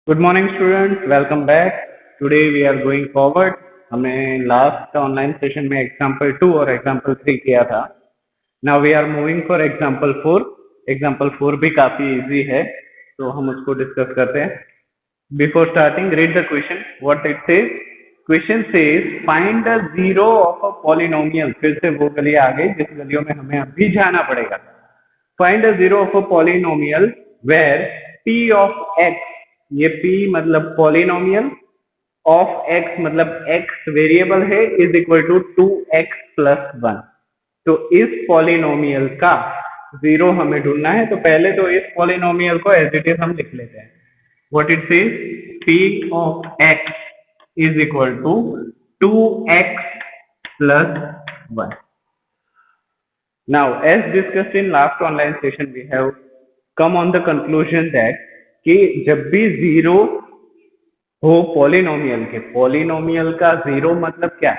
Good morning students, welcome back. Today we are going forward. हमने last online session में example 2 और example 3 किया था। Now we are moving for example 4। Example 4 भी काफी easy है, तो हम उसको डिस्कस करते हैं। Before starting, read the question what it says. Question says find the zero of a polynomial. फिर से वो गली आ गई जिस गलियों में हमें अभी जाना पड़ेगा। Find the zero of a polynomial where p of x, ये p मतलब पॉलिनोमियल, ऑफ x मतलब x वेरिएबल है, is equal to 2x plus 1। तो इस पॉलिनोमियल का जीरो हमें ढूंढना है। तो पहले तो इस पॉलिनोमियल को एज इट इज हम लिख लेते हैं। What it says, p of x is equal to 2x plus 1। Now, as discussed in last online session, we have come on the conclusion that कि जब भी जीरो हो पॉलिनोमियल का जीरो मतलब क्या,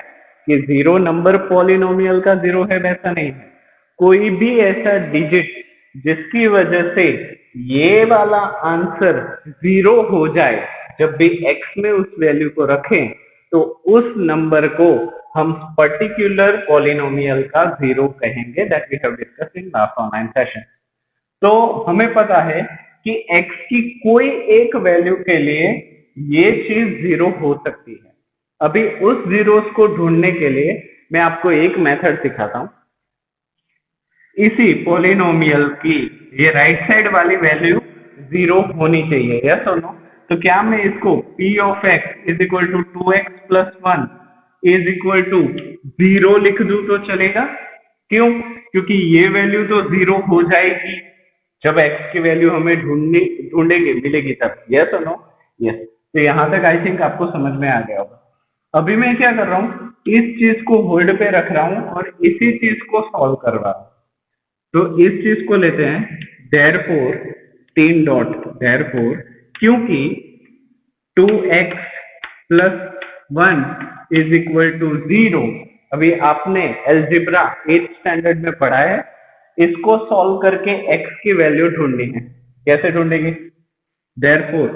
कि जीरो नंबर पॉलिनोमियल का zero है वैसा नहीं है। कोई भी ऐसा डिजिट जिसकी वजह से ये वाला आंसर जीरो हो जाए, जब भी x में उस वैल्यू को रखें तो उस नंबर को हम पर्टिकुलर पॉलिनोमियल का जीरो कहेंगे। That we have discussed in last online session. तो हमें पता है कि x की कोई एक वैल्यू के लिए ये चीज जीरो हो सकती है। अभी उस जीरोस को ढूंढने के लिए मैं आपको एक मेथड सिखाता हूं। इसी पॉलिनोमियल की ये राइट साइड वाली वैल्यू जीरो होनी चाहिए, यस और नो। तो क्या मैं इसको p of x is equal to 2x plus 1 is equal to zero लिख दूं तो चलेगा? क्यों? क्योंकि ये वैल्यू तो जीरो हो जाएगी जब x की वैल्यू हमें ढूंढेंगे मिलेगी तब, यस और नो। यस। तो यहां तक आई थिंक आपको समझ में आ गया होगा। अभी मैं क्या कर रहा हूं, इस चीज को होल्ड पे रख रहा हूं और इसी चीज को सॉल्व कर रहा हूं। तो इस चीज को लेते हैं therefore, 3 डॉट therefore, क्योंकि 2x plus 1 is equal to 0। अभी आपने एल्जिब्रा 8th स्टैंडर्ड में पढ़ा है। इसको सॉल्व करके x की वैल्यू ढूंढनी है। कैसे ढूंढेंगे? therefore,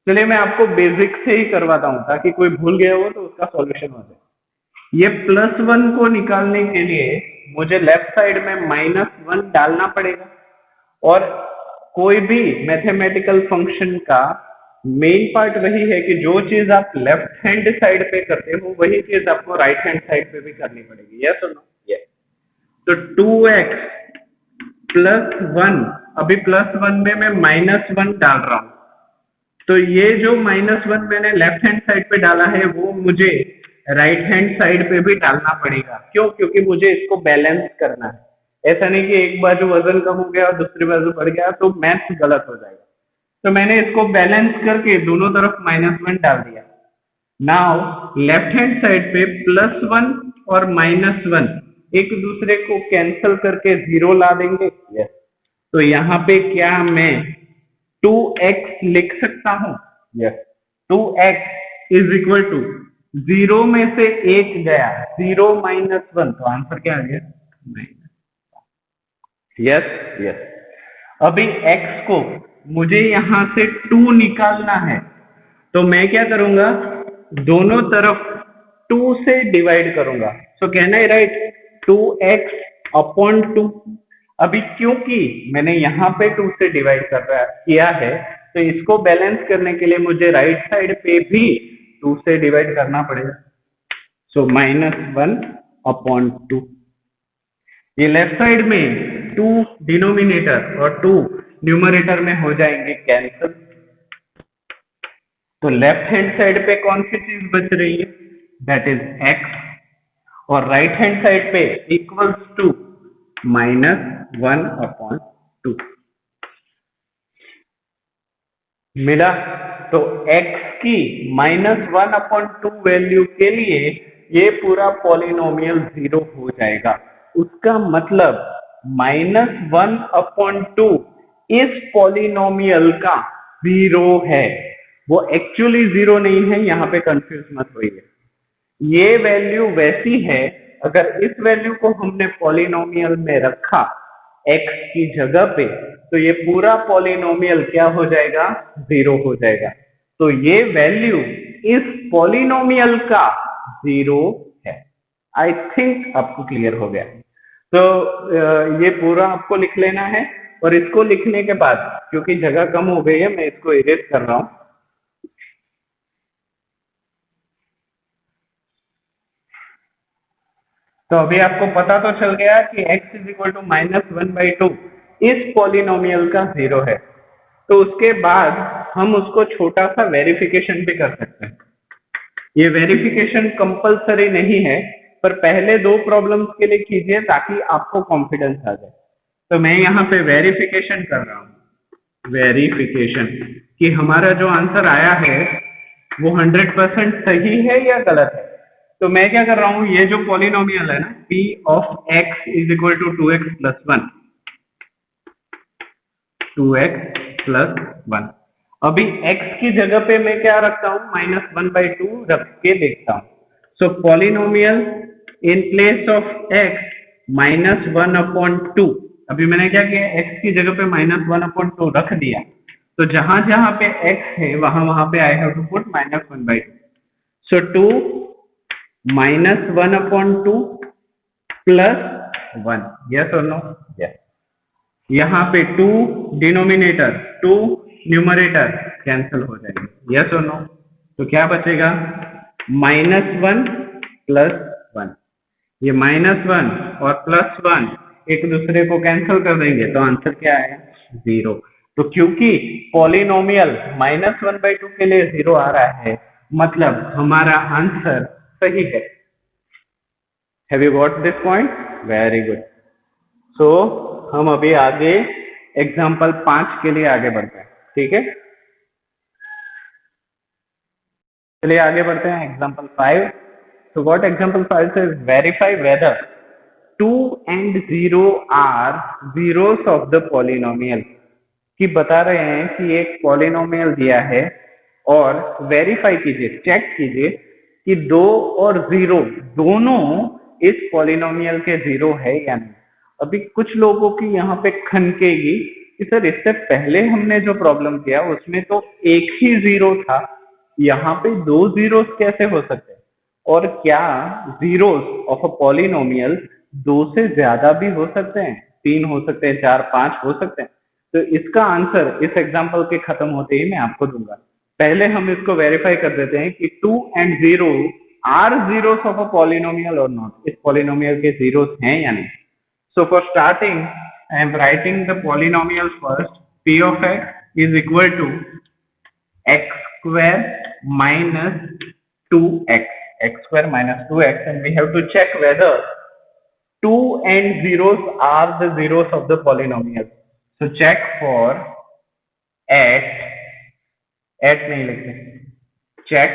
चलिए मैं आपको बेसिक से ही करवाता हूं ताकि कोई भूल गया हो तो उसका सॉल्यूशन हो जाए। ये प्लस 1 को निकालने के लिए मुझे लेफ्ट साइड में -1 डालना पड़ेगा। और कोई भी मैथमेटिकल फंक्शन का मेन पार्ट वही है कि जो चीज आप लेफ्ट हैंड साइड पे करते हो वही चीज आपको राइट हैंड साइड पे भी करनी पड़ेगी, यस और नो? यस। तो 2x प्लस 1, अभी प्लस 1 में मैं -1 डाल रहा हूं। तो ये जो -1 मैंने लेफ्ट हैंड साइड पे डाला है वो मुझे राइट हैंड साइड पे भी डालना पड़ेगा। क्यों? क्योंकि मुझे इसको बैलेंस करना है। ऐसा नहीं कि एक बाजू वजन कम हो गया और दूसरी बाजू बढ़ गया तो मैथ गलत हो जाएगा। तो मैंने इसको बैलेंस करके दोनों तरफ -1 डाल दिया। नाउ लेफ्ट हैंड साइड पे +1 और -1 एक दूसरे को कैंसिल करके जीरो ला देंगे, यस। तो यहाँ पे क्या मैं 2x लिख सकता हूं? Yes. 2x is equal to zero में से एक गया, 0 -1, तो आंसर क्या आ गया? Yes yes. अभी x को मुझे यहां से 2 निकालना है, तो मैं क्या करूंगा, दोनों तरफ 2 से डिवाइड करूंगा। सो कहना है राइट, 2x अपॉन 2। अभी क्योंकि मैंने यहाँ पे 2 से डिवाइड किया है तो इसको बैलेंस करने के लिए मुझे राइट साइड पे भी 2 से डिवाइड करना पड़ेगा। सो -1 अपॉन 2। ये लेफ्ट साइड में 2 डिनोमिनेटर और 2 न्यूमरेटर में हो जाएंगे कैंसिल। तो लेफ्ट हैंड साइड पे कौन सी चीज बच रही है? That is x। और राइट हैंड साइड पे इक्वल्स टू -1 अपॉन 2 मिला। तो x की -1 अपॉन 2 वैल्यू के लिए ये पूरा पॉलिनोमियल जीरो हो जाएगा। उसका मतलब -1 अपॉन 2 इस पॉलिनोमियल का जीरो है। वो एक्चुअली जीरो नहीं है, यहाँ पे कंफ्यूज मत होइए। ये वैल्यू वैसी है, अगर इस वैल्यू को हमने पॉलिनोमियल में रखा x की जगह पे, तो ये पूरा पॉलिनोमियल क्या हो जाएगा? जीरो हो जाएगा। तो ये वैल्यू इस पॉलिनोमियल का 0 है। आई थिंक आपको क्लियर हो गया। तो ये पूरा आपको लिख लेना है, और इसको लिखने के बाद क्योंकि जगह कम हो गई है मैं इसको इरेज कर रहा हूं। तो अभी आपको पता तो चल गया कि x इज इक्वल टू -1/2 इस पॉलिनोमियल का 0 है। तो उसके बाद हम उसको छोटा सा वेरिफिकेशन भी कर सकते हैं। ये वेरिफिकेशन कंपलसरी नहीं है, पर पहले दो प्रॉब्लम्स के लिए कीजिए ताकि आपको कॉन्फिडेंस आ जाए। तो मैं यहाँ पे वेरिफिकेशन कर रहा हूँ, वेरिफिकेशन कि हमारा जो आंसर आया है वो 100% सही है या गलत है। तो मैं क्या कर रहा हूँ, ये जो पॉलिनोमियल है ना p of x is equal to 2x plus 1, 2x plus 1। अभी x की जगह पे मैं क्या रखता हूँ, -1/2 रख के देखता हूँ। So polynomial in place of x -1/2। अभी मैंने क्या किया, x की जगह पे -1/2 रख दिया, तो जहां जहां पे x है वहां वहां पे I have to put -1/2। So 2 -1/2 plus 1, yes और नो? यस। यहाँ पे 2 डिनोमिनेटर, 2 न्यूमरेटर कैंसिल हो जाएंगे, यस और नो? तो क्या बचेगा, -1 प्लस 1। ये -1 और +1 एक दूसरे को कैंसिल कर देंगे, तो आंसर क्या आएगा, 0। तो क्योंकि पॉलिनोमियल -1/2 के लिए 0 आ रहा है, मतलब हमारा आंसर सही है। Have you got this point? Very good. So हम अभी आगे एग्जाम्पल 5 के लिए आगे बढ़ते हैं, ठीक है? चलिए आगे बढ़ते हैं, example 5। So what example 5 says, verify whether 2 and 0 are zeros of the polynomial। कि बता रहे हैं कि एक पॉलिनोमियल दिया है और वेरीफाई कीजिए, चेक कीजिए कि 2 और 0 दोनों इस पॉलिनोमियल के 0 है या नहीं। अभी कुछ लोगों की यहाँ पे खनकेगी कि सर इससे पहले हमने जो प्रॉब्लम किया उसमें तो एक ही 0 था, यहाँ पे 2 जीरोस कैसे हो सकते हैं? और क्या जीरोस ऑफ अ पॉलिनोमियल 2 से ज्यादा भी हो सकते हैं, 3 हो सकते हैं, 4, 5 हो सकते हैं? तो इसका आंसर इस एग्जांपल के खत्म होते ही मैं आपको दूंगा। पहले हम इसको वेरीफाई कर देते हैं कि 2 and 0 are zeros of a polynomial और नॉट, इस पॉलिनोमियल के जीरोस हैं या नहीं। So for starting I am writing the polynomial first. p of x is equal to x square minus 2x, x square minus 2x, and we have to check whether 2 and zeros are the zeros of the polynomial. So check for at नहीं लिखते, check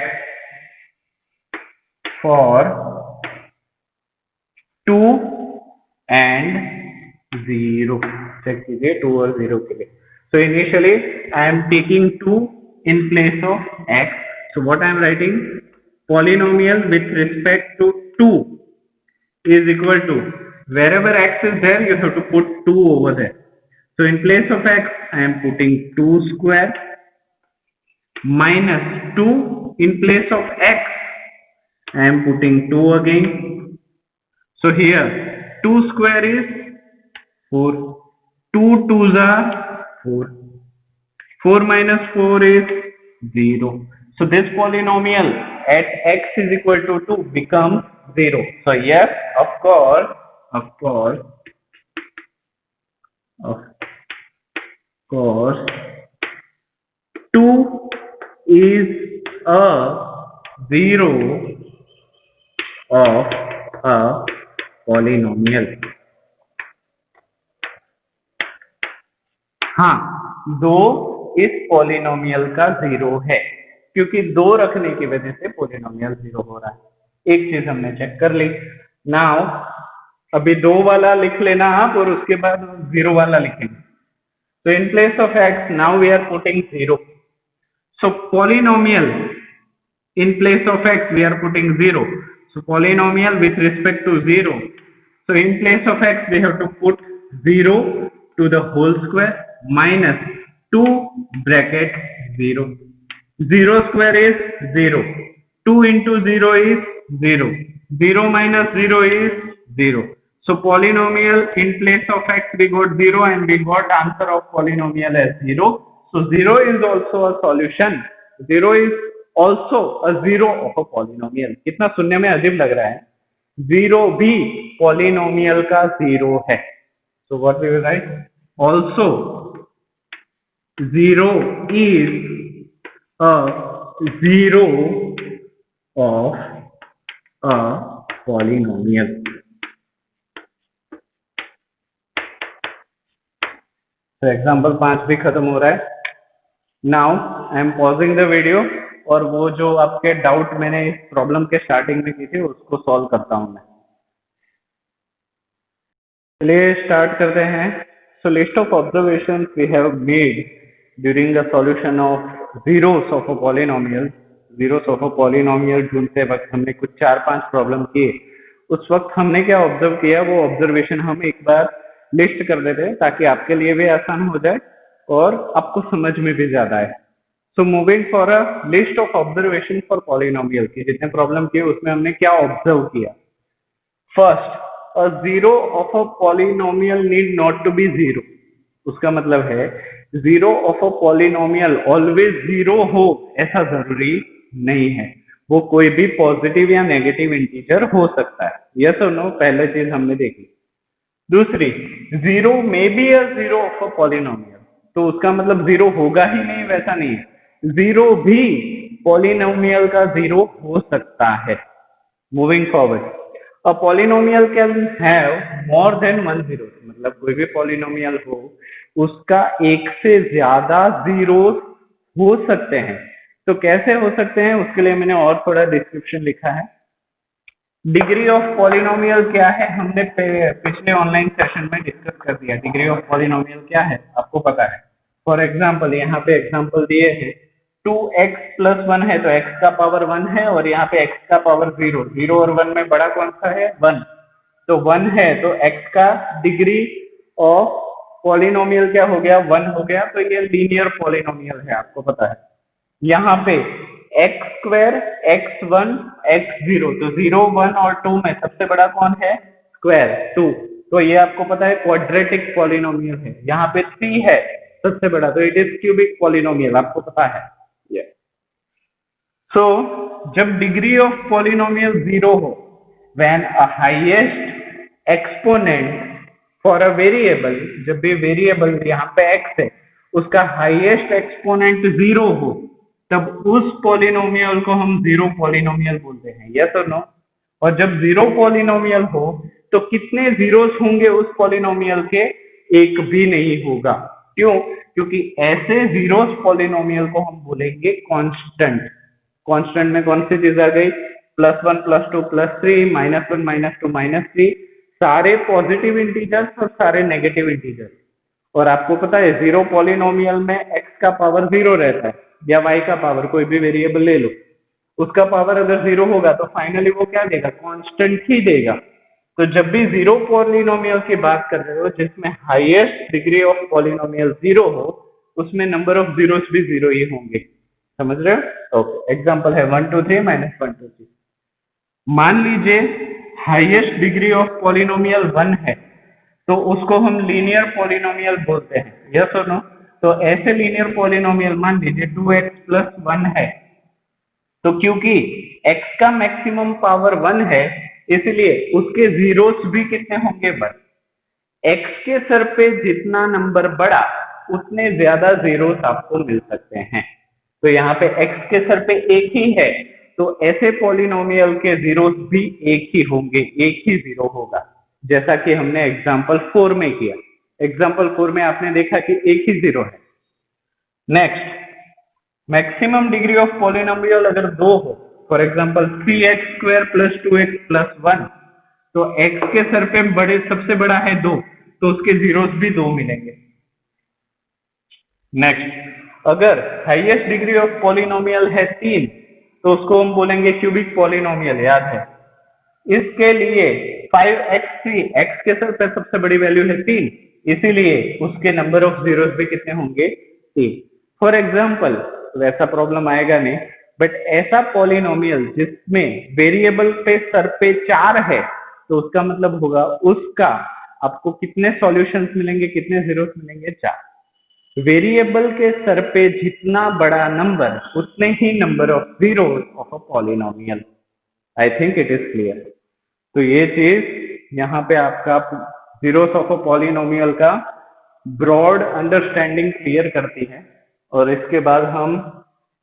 for 2 and 0, check कीजिए 2 और 0 के लिए। So initially I am taking 2 in place of x. So what I am writing, polynomial with respect to 2 is equal to, wherever x is there you have to put 2 over there. So in place of x I am putting 2 square minus 2 in place of x I am putting 2 again. So here 2 square is 4, 2 2s are 4, 4 minus 4 is 0. So this polynomial at x is equal to 2 becomes 0. So yes, of course, 2 is a zero of a polynomial. हाँ, 2 इस polynomial का 0 है, क्योंकि 2 रखने की वजह से polynomial 0 हो रहा है। एक चीज हमने चेक कर ली। नाउ अभी 2 वाला लिख लेना आप और उसके बाद 0 वाला लिखेंगे। So in place of x now we are putting 0. So polynomial in place of x we are putting 0. So polynomial with respect to 0. So in place of x we have to put 0 to the whole square minus 2 bracket 0. 0 square is 0. 2 into 0 is 0. 0 minus 0 is 0. So polynomial in place of x we got 0 and we got answer of polynomial as 0. So 0 is also a solution. 0 is also a zero of a polynomial. कितना सुनने में अजीब लग रहा है. 0 भी polynomial का 0 है. So what we will write? Also 0 is a zero of a polynomial. तो एग्जाम्पल 5 भी खत्म हो रहा है. Now I am pausing the video और वो जो आपके डाउट मैंने इस प्रॉब्लम के स्टार्टिंग में की थी उसको सॉल्व करता हूं मैं. चलिए स्टार्ट करते हैं. So list of observation we have made during the solution of zeros of a polynomial. Zeros of a polynomial ढूंढते वक्त हमने कुछ 4-5 प्रॉब्लम किए. उस वक्त हमने क्या ऑब्जर्व किया वो ऑब्जर्वेशन हम एक बार लिस्ट कर देते हैं ताकि आपके लिए भी आसान हो जाए और आपको समझ में भी ज्यादा आए. So moving for a list of observation for polynomial की जितने प्रॉब्लम किए उसमें हमने क्या ऑब्जर्व किया. First, a zero of a polynomial need not to be zero. उसका मतलब है zero of a polynomial always zero हो ऐसा जरूरी नहीं है. वो कोई भी पॉजिटिव या नेगेटिव इंटीजर हो सकता है. यस और नो पहले चीज हमने देखी. दूसरी, zero may be a zero of a polynomial. तो उसका मतलब जीरो होगा ही नहीं वैसा नहीं है. जीरो भी पॉलिनोमियल का जीरो हो सकता है. Moving forward, a polynomial can have more than one zero. मतलब कोई भी पॉलिनोमियल हो उसका एक से ज्यादा जीरोस हो सकते हैं. तो कैसे हो सकते हैं उसके लिए मैंने और थोड़ा डिस्क्रिप्शन लिखा है. डिग्री ऑफ पॉलिनोमियल क्या है हमने पिछले ऑनलाइन सेशन में डिस्कस कर दिया. डिग्री ऑफ पॉलिनोमियल क्या है आपको पता है. फॉर एग्जाम्पल यहाँ पे एग्जाम्पल दिए हैं 2x प्लस 1 है तो x का पावर 1 है और यहाँ पे x का पावर 0. 0 और 1 में बड़ा कौन सा है 1. तो 1 है तो x का डिग्री ऑफ पॉलिनोमियल क्या हो गया 1 हो गया. तो ये लीनियर पॉलिनोमियल है आपको पता है. यहाँ पे x स्क्वायर x1 x0 तो 0 1 और 2 में सबसे बड़ा कौन है स्क्वायर 2. तो ये आपको पता है क्वाड्रेटिक पॉलिनोमियल है. यहाँ पे 3 है सबसे बड़ा तो इट इज क्यूबिक पॉलिनोमियल आपको पता है. So जब डिग्री ऑफ पॉलिनोमियल 0 हो when a highest exponent for a variable, जब भी वेरिएबल यहाँ पे x है उसका हाईएस्ट एक्सपोनेंट 0 हो तब उस पॉलिनोमियल को हम जीरो पॉलिनोमियल बोलते हैं. यस और नो. और जब जीरो पॉलिनोमियल हो तो कितने जीरोस होंगे उस पॉलिनोमियल के एक भी नहीं होगा. क्यों? क्योंकि ऐसे जीरोस पॉलिनोमियल को हम बोलेंगे कांस्टेंट. कांस्टेंट में कौन सी चीज आ गई +1 +2 +3 -1 -2 -3 सारे पॉजिटिव इंटीजर्स और सारे नेगेटिव इंटीजर्स. और आपको पता है जीरो पॉलिनोमियल में x का पावर 0 रहता है या y का पावर कोई भी वेरिएबल ले लो उसका पावर अगर 0 होगा तो फाइनली वो क्या देगा कांस्टेंट ही देगा. तो जब भी जीरो पॉलिनोमियल की बात कर रहे हो जिसमें हाईएस्ट डिग्री ऑफ पॉलिनोमियल 0 हो उसमें नंबर ऑफ जीरोस भी 0 ही होंगे. समझ रहे हो. ओके एग्जांपल है 1 2 3 -1 2 3. मान लीजिए हाईएस्ट डिग्री ऑफ पॉलिनोमियल 1 है तो उसको हम लीनियर पॉलिनोमियल बोलते हैं. यस और नो. तो ऐसे लीनियर पॉलिनोमियल मान लीजिए 2x + 1 है तो क्योंकि x का मैक्सिमम पावर 1 है इसलिए उसके जीरोस भी कितने होंगे 1. x के सर पे जितना नंबर बढ़ा उतने ज्यादा जीरोस आपको मिल सकते हैं. तो यहाँ पे x के सर पे एक ही है तो ऐसे पॉलिनोमियल के जीरोस भी एक ही होंगे. एक ही जीरो होगा जैसा कि हमने एग्जाम्पल 4 में किया. एग्जाम्पल 4 में आपने देखा कि एक ही जीरो है. Next, maximum degree of polynomial अगर 2 हो फॉर एग्जाम्पल 3x² + 2x + 1 तो x के सर पे बड़े सबसे बड़ा है 2 तो उसके जीरोस भी 2 मिलेंगे. नेक्स्ट, अगर हाईएस्ट डिग्री ऑफ पॉलिनोमियल है 3 तो उसको हम बोलेंगे क्यूबिक पॉलिनोमियल. याद है इसके लिए 5x3 x के सर पे सबसे बड़ी वैल्यू है 3 इसीलिए उसके नंबर ऑफ जीरोस भी कितने होंगे 3. फॉर एग्जाम्पल वैसा प्रॉब्लम आएगा नहीं, बट ऐसा पॉलिनोमियल जिसमें वेरिएबल पे सर पे 4 है, तो उसका मतलब होगा उसका आपको कितने सॉल्यूशंस मिलेंगे, कितने जीरोस मिलेंगे, 4। वेरिएबल के सर पे जितना बड़ा नंबर उतने ही number of zeros of a polynomial. I think it is clear. तो ये चीज यहाँ पे आपका जीरोस ऑफ अ पॉलिनोमियल का ब्रॉड अंडरस्टैंडिंग क्लियर करती है। और इसके बाद हम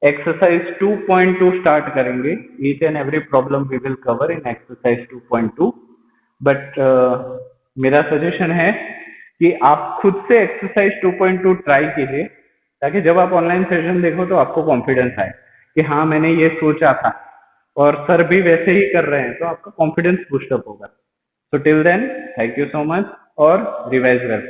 एक्सरसाइज 2.2 स्टार्ट करेंगे। Each and every problem we will cover in exercise 2.2। But मेरा सजेशन है कि आप खुद से एक्सरसाइज 2.2 ट्राई कीजिए, ताकि जब आप ऑनलाइन सेशन देखो तो आपको कॉन्फिडेंस आए कि हाँ मैंने ये सोचा था और सर भी वैसे ही कर रहे हैं, तो आपका कॉन्फिडेंस बूस्टअप होगा। So till then, thank you so much और revise well.